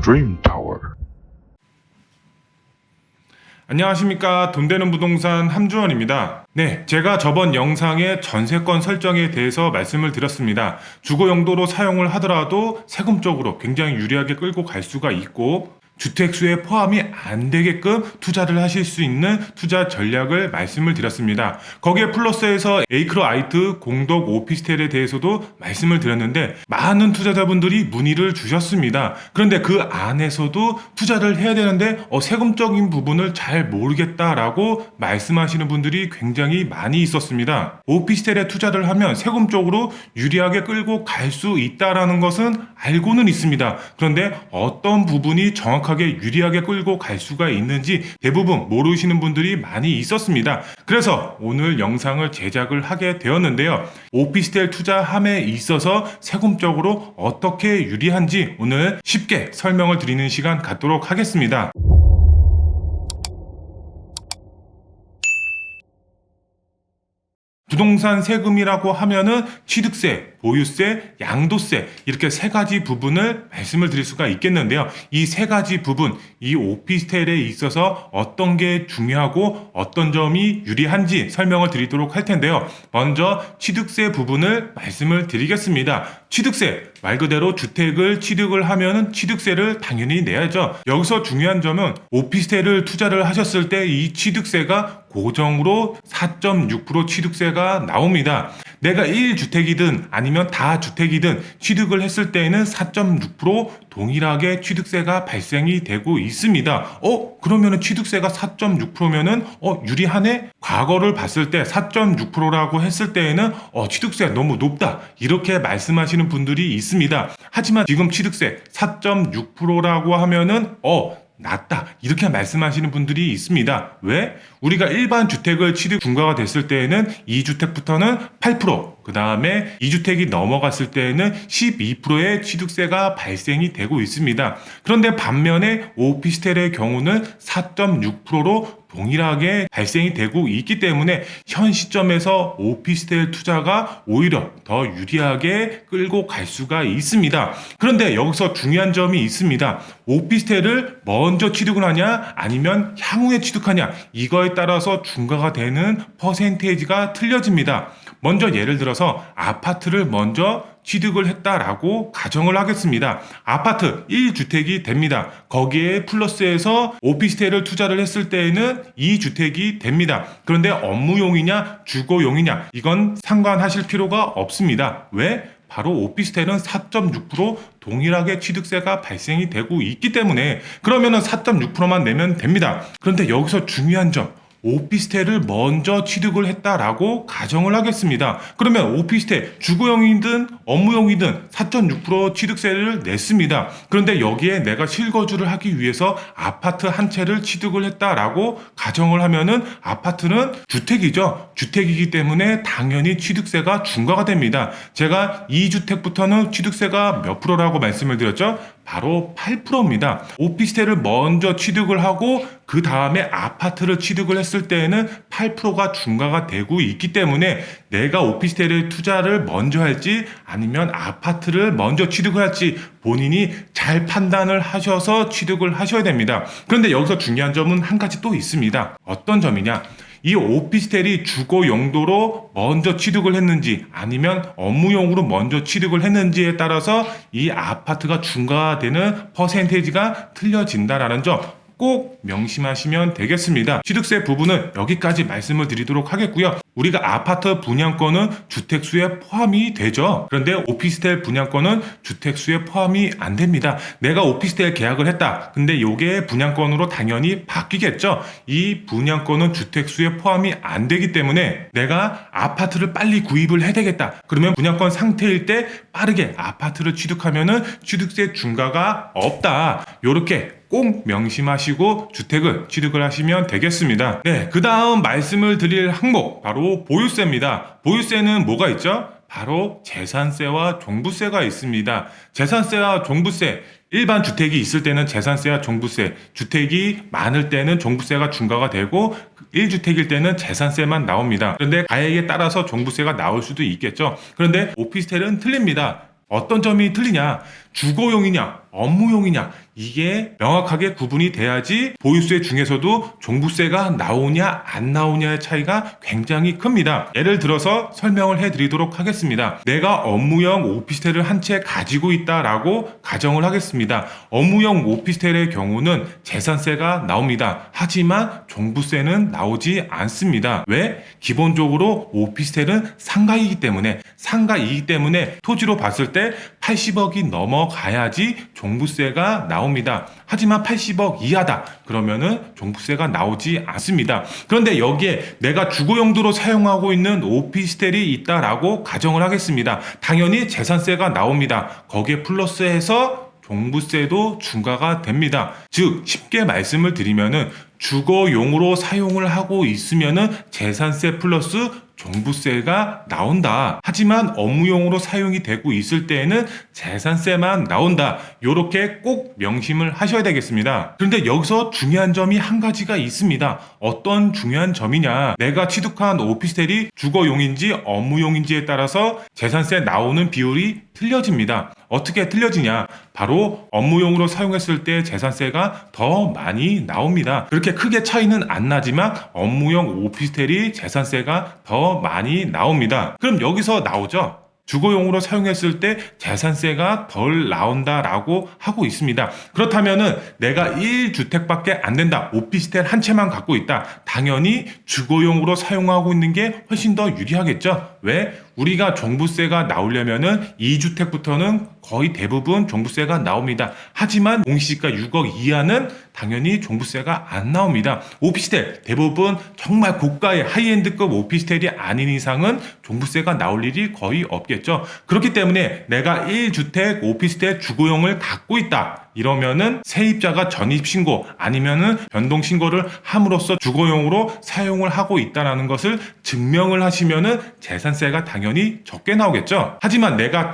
Dream Tower. 안녕하십니까. 돈 되는 부동산 함주원입니다. 네, 제가 저번 영상에 전세권 설정에 대해서 말씀을 드렸습니다. 주거 용도로 사용을 하더라도 세금적으로 굉장히 유리하게 끌고 갈 수가 있고 주택수에 포함이 안 되게끔 투자를 하실 수 있는 투자 전략을 말씀을 드렸습니다. 거기에 플러스해서 에이크로아이트 공덕 오피스텔에 대해서도 말씀을 드렸는데 많은 투자자분들이 문의를 주셨습니다. 그런데 그 안에서도 투자를 해야 되는데 세금적인 부분을 잘 모르겠다라고 말씀하시는 분들이 굉장히 많이 있었습니다. 오피스텔에 투자를 하면 세금적으로 유리하게 끌고 갈 수 있다라는 것은 알고는 있습니다. 그런데 어떤 부분이 정확하게 유리하게 끌고 갈 수가 있는지 대부분 모르시는 분들이 많이 있었습니다. 그래서 오늘 영상을 제작을 하게 되었는데요. 오피스텔 투자함에 있어서 세금적으로 어떻게 유리한지 오늘 쉽게 설명을 드리는 시간 갖도록 하겠습니다. 부동산 세금이라고 하면은 취득세, 보유세, 양도세 이렇게 세 가지 부분을 말씀을 드릴 수가 있겠는데요. 이 세 가지 부분, 이 오피스텔에 있어서 어떤 게 중요하고 어떤 점이 유리한지 설명을 드리도록 할 텐데요. 먼저 취득세 부분을 말씀을 드리겠습니다. 취득세, 말 그대로 주택을 취득을 하면은 취득세를 당연히 내야죠. 여기서 중요한 점은 오피스텔을 투자를 하셨을 때 이 취득세가 고정으로 4.6% 취득세가 나옵니다. 내가 1주택이든 아니면 다주택이든 취득을 했을 때에는 4.6% 동일하게 취득세가 발생이 되고 있습니다. 그러면은 취득세가 4.6%면은 유리하네? 과거를 봤을 때 4.6%라고 했을 때에는 취득세가 너무 높다. 이렇게 말씀하시는 분들이 있습니다. 하지만 지금 취득세 4.6%라고 하면은 낮다 이렇게 말씀하시는 분들이 있습니다. 왜? 우리가 일반 주택을 취득 중과가 됐을 때에는 2주택부터는 8%, 그 다음에 2주택이 넘어갔을 때에는 12%의 취득세가 발생이 되고 있습니다. 그런데 반면에 오피스텔의 경우는 4.6%로 동일하게 발생이 되고 있기 때문에 현 시점에서 오피스텔 투자가 오히려 더 유리하게 끌고 갈 수가 있습니다. 그런데 여기서 중요한 점이 있습니다. 오피스텔을 먼저 취득을 하냐 아니면 향후에 취득하냐 이거에 따라서 중과가 되는 퍼센테이지가 틀려집니다. 먼저 예를 들어서 아파트를 먼저 취득을 했다라고 가정을 하겠습니다. 아파트 1주택이 됩니다. 거기에 플러스해서 오피스텔을 투자를 했을 때에는 2주택이 됩니다. 그런데 업무용이냐 주거용이냐 이건 상관하실 필요가 없습니다. 왜? 바로 오피스텔은 4.6% 동일하게 취득세가 발생이 되고 있기 때문에 그러면은 4.6%만 내면 됩니다. 그런데 여기서 중요한 점, 오피스텔을 먼저 취득을 했다라고 가정을 하겠습니다. 그러면 오피스텔 주거용이든 업무용이든 4.6% 취득세를 냈습니다. 그런데 여기에 내가 실거주를 하기 위해서 아파트 한 채를 취득을 했다라고 가정을 하면은 아파트는 주택이죠. 주택이기 때문에 당연히 취득세가 중과가 됩니다. 제가 2주택부터는 취득세가 몇 프로라고 말씀을 드렸죠? 바로 8%입니다. 오피스텔을 먼저 취득을 하고 그 다음에 아파트를 취득을 했을 때에는 8%가 중과가 되고 있기 때문에 내가 오피스텔에 투자를 먼저 할지 아니면 아파트를 먼저 취득을 할지 본인이 잘 판단을 하셔서 취득을 하셔야 됩니다. 그런데 여기서 중요한 점은 한 가지 또 있습니다. 어떤 점이냐? 이 오피스텔이 주거 용도로 먼저 취득을 했는지 아니면 업무용으로 먼저 취득을 했는지에 따라서 이 아파트가 중과가 되는 퍼센테이지가 틀려진다라는 점 꼭 명심하시면 되겠습니다. 취득세 부분은 여기까지 말씀을 드리도록 하겠고요. 우리가 아파트 분양권은 주택수에 포함이 되죠. 그런데 오피스텔 분양권은 주택수에 포함이 안 됩니다. 내가 오피스텔 계약을 했다. 근데 이게 분양권으로 당연히 바뀌겠죠. 이 분양권은 주택수에 포함이 안 되기 때문에 내가 아파트를 빨리 구입을 해야 되겠다. 그러면 분양권 상태일 때 빠르게 아파트를 취득하면은 취득세 중과가 없다. 요렇게 꼭 명심하시고 주택을 취득을 하시면 되겠습니다. 네, 그 다음 말씀을 드릴 항목 바로 보유세입니다. 보유세는 뭐가 있죠? 바로 재산세와 종부세가 있습니다. 재산세와 종부세, 일반 주택이 있을 때는 재산세와 종부세, 주택이 많을 때는 종부세가 중과가 되고 1주택일 때는 재산세만 나옵니다. 그런데 가액에 따라서 종부세가 나올 수도 있겠죠. 그런데 오피스텔은 틀립니다. 어떤 점이 틀리냐? 주거용이냐 업무용이냐 이게 명확하게 구분이 돼야지 보유세 중에서도 종부세가 나오냐 안 나오냐의 차이가 굉장히 큽니다. 예를 들어서 설명을 해드리도록 하겠습니다. 내가 업무용 오피스텔을 한 채 가지고 있다라고 가정을 하겠습니다. 업무용 오피스텔의 경우는 재산세가 나옵니다. 하지만 종부세는 나오지 않습니다. 왜? 기본적으로 오피스텔은 상가이기 때문에 토지로 봤을 때 80억이 넘어가야지 종부세가 나옵니다. 하지만 80억 이하다 그러면은 종부세가 나오지 않습니다. 그런데 여기에 내가 주거 용도로 사용하고 있는 오피스텔이 있다라고 가정을 하겠습니다. 당연히 재산세가 나옵니다. 거기에 플러스해서 종부세도 중과가 됩니다. 즉 쉽게 말씀을 드리면은 주거용으로 사용을 하고 있으면은 재산세 플러스 종부세가 나온다. 하지만 업무용으로 사용이 되고 있을 때에는 재산세만 나온다. 요렇게 꼭 명심을 하셔야 되겠습니다. 그런데 여기서 중요한 점이 한 가지가 있습니다. 어떤 중요한 점이냐? 내가 취득한 오피스텔이 주거용인지 업무용인지에 따라서 재산세 나오는 비율이 틀려집니다. 어떻게 틀려지냐? 바로 업무용으로 사용했을 때 재산세가 더 많이 나옵니다. 그렇게 크게 차이는 안 나지만 업무용 오피스텔이 재산세가 더 많이 나옵니다. 그럼 여기서 나오죠? 주거용으로 사용했을 때 재산세가 덜 나온다라고 하고 있습니다. 그렇다면은 내가 1주택밖에 안 된다. 오피스텔 한 채만 갖고 있다. 당연히 주거용으로 사용하고 있는 게 훨씬 더 유리하겠죠. 왜? 우리가 종부세가 나오려면은 2주택부터는 거의 대부분 종부세가 나옵니다. 하지만 공시지가 6억 이하는 당연히 종부세가 안 나옵니다. 오피스텔 대부분 정말 고가의 하이엔드급 오피스텔이 아닌 이상은 종부세가 나올 일이 거의 없겠죠. 그렇기 때문에 내가 1주택 오피스텔 주거용을 갖고 있다. 이러면은 세입자가 전입신고 아니면은 변동신고를 함으로써 주거용으로 사용을 하고 있다는 것을 증명을 하시면은 재산세가 당연히 적게 나오겠죠. 하지만 내가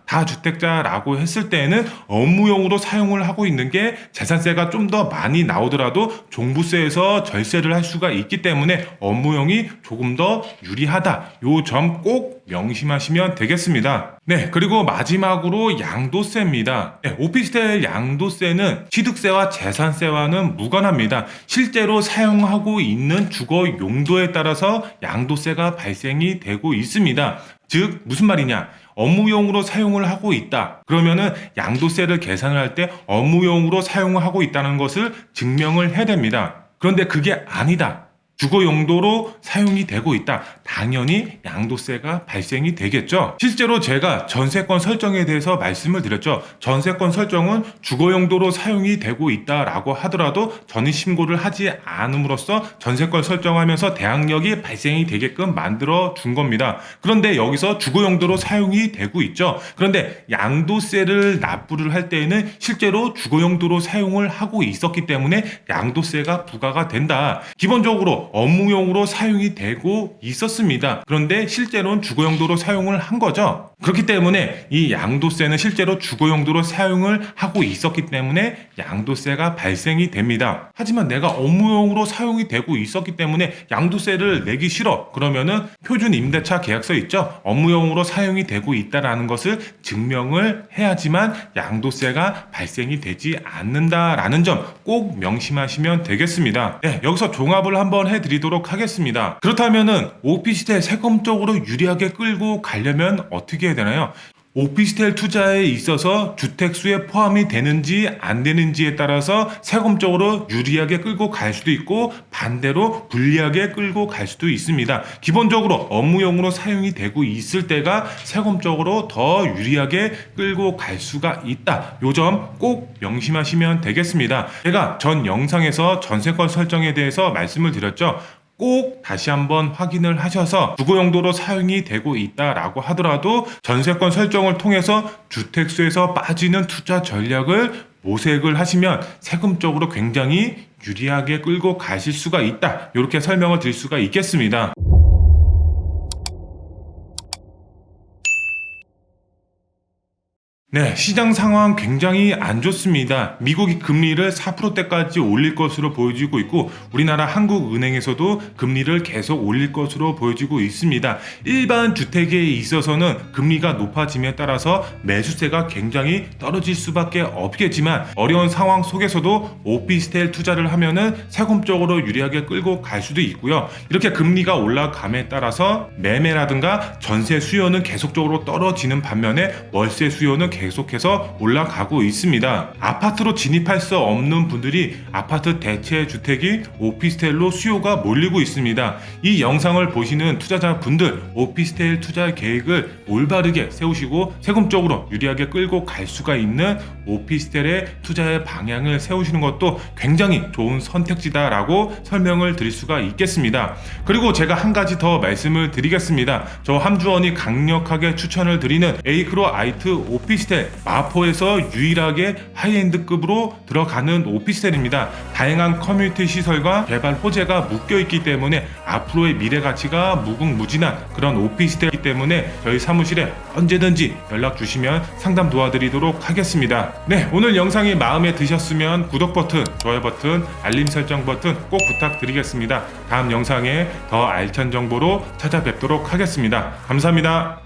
다주택자라고 했을 때에는 업무용으로 사용을 하고 있는 게 재산세가 좀 더 많이 나오더라도 종부세에서 절세를 할 수가 있기 때문에 업무용이 조금 더 유리하다. 요 점 꼭 명심하시면 되겠습니다. 네, 그리고 마지막으로 양도세입니다. 네, 오피스텔 양도세는 취득세와 재산세와는 무관합니다. 실제로 사용하고 있는 주거 용도에 따라서 양도세가 발생이 되고 있습니다. 즉 무슨 말이냐? 업무용으로 사용을 하고 있다. 그러면은 양도세를 계산을 할 때 업무용으로 사용을 하고 있다는 것을 증명을 해야 됩니다. 그런데 그게 아니다. 주거 용도로 사용이 되고 있다. 당연히 양도세가 발생이 되겠죠. 실제로 제가 전세권 설정에 대해서 말씀을 드렸죠. 전세권 설정은 주거 용도로 사용이 되고 있다라고 하더라도 전입신고를 하지 않음으로써 전세권 설정하면서 대항력이 발생이 되게끔 만들어 준 겁니다. 그런데 여기서 주거 용도로 사용이 되고 있죠. 그런데 양도세를 납부를 할 때에는 실제로 주거 용도로 사용을 하고 있었기 때문에 양도세가 부과가 된다. 기본적으로 업무용으로 사용이 되고 있었습니다. 그런데 실제로는 주거용도로 사용을 한 거죠. 그렇기 때문에 이 양도세는 실제로 주거용도로 사용을 하고 있었기 때문에 양도세가 발생이 됩니다. 하지만 내가 업무용으로 사용이 되고 있었기 때문에 양도세를 내기 싫어. 그러면은 표준 임대차 계약서 있죠? 업무용으로 사용이 되고 있다는 것을 증명을 해야지만 양도세가 발생이 되지 않는다라는 점 꼭 명심하시면 되겠습니다. 네, 여기서 종합을 한번 해드리도록 하겠습니다. 그렇다면은 오피스텔 세금적으로 유리하게 끌고 가려면 어떻게 해야 되나요? 오피스텔 투자에 있어서 주택수에 포함이 되는지 안 되는지에 따라서 세금적으로 유리하게 끌고 갈 수도 있고 반대로 불리하게 끌고 갈 수도 있습니다. 기본적으로 업무용으로 사용이 되고 있을 때가 세금적으로 더 유리하게 끌고 갈 수가 있다. 요 점 꼭 명심하시면 되겠습니다. 제가 전 영상에서 전세권 설정에 대해서 말씀을 드렸죠. 꼭 다시 한번 확인을 하셔서 주거 용도로 사용이 되고 있다라고 하더라도 전세권 설정을 통해서 주택수에서 빠지는 투자 전략을 모색을 하시면 세금적으로 굉장히 유리하게 끌고 가실 수가 있다. 이렇게 설명을 드릴 수가 있겠습니다. 네, 시장 상황 굉장히 안 좋습니다. 미국이 금리를 4%대까지 올릴 것으로 보여지고 있고 우리나라 한국은행에서도 금리를 계속 올릴 것으로 보여지고 있습니다. 일반 주택에 있어서는 금리가 높아짐에 따라서 매수세가 굉장히 떨어질 수밖에 없겠지만 어려운 상황 속에서도 오피스텔 투자를 하면은 세금적으로 유리하게 끌고 갈 수도 있고요. 이렇게 금리가 올라감에 따라서 매매라든가 전세 수요는 계속적으로 떨어지는 반면에 월세 수요는 계속해서 올라가고 있습니다. 아파트로 진입할 수 없는 분들이 아파트 대체 주택이 오피스텔로 수요가 몰리고 있습니다. 이 영상을 보시는 투자자분들 오피스텔 투자 계획을 올바르게 세우시고 세금적으로 유리하게 끌고 갈 수가 있는 오피스텔의 투자의 방향을 세우시는 것도 굉장히 좋은 선택지다라고 설명을 드릴 수가 있겠습니다. 그리고 제가 한 가지 더 말씀을 드리겠습니다. 저 함주원이 강력하게 추천을 드리는 에이크로 아이트 오피스텔 마포에서 유일하게 하이엔드급으로 들어가는 오피스텔입니다. 다양한 커뮤니티 시설과 개발 호재가 묶여있기 때문에 앞으로의 미래 가치가 무궁무진한 그런 오피스텔이기 때문에 저희 사무실에 언제든지 연락 주시면 상담 도와드리도록 하겠습니다. 네, 오늘 영상이 마음에 드셨으면 구독 버튼, 좋아요 버튼, 알림 설정 버튼 꼭 부탁드리겠습니다. 다음 영상에 더 알찬 정보로 찾아뵙도록 하겠습니다. 감사합니다.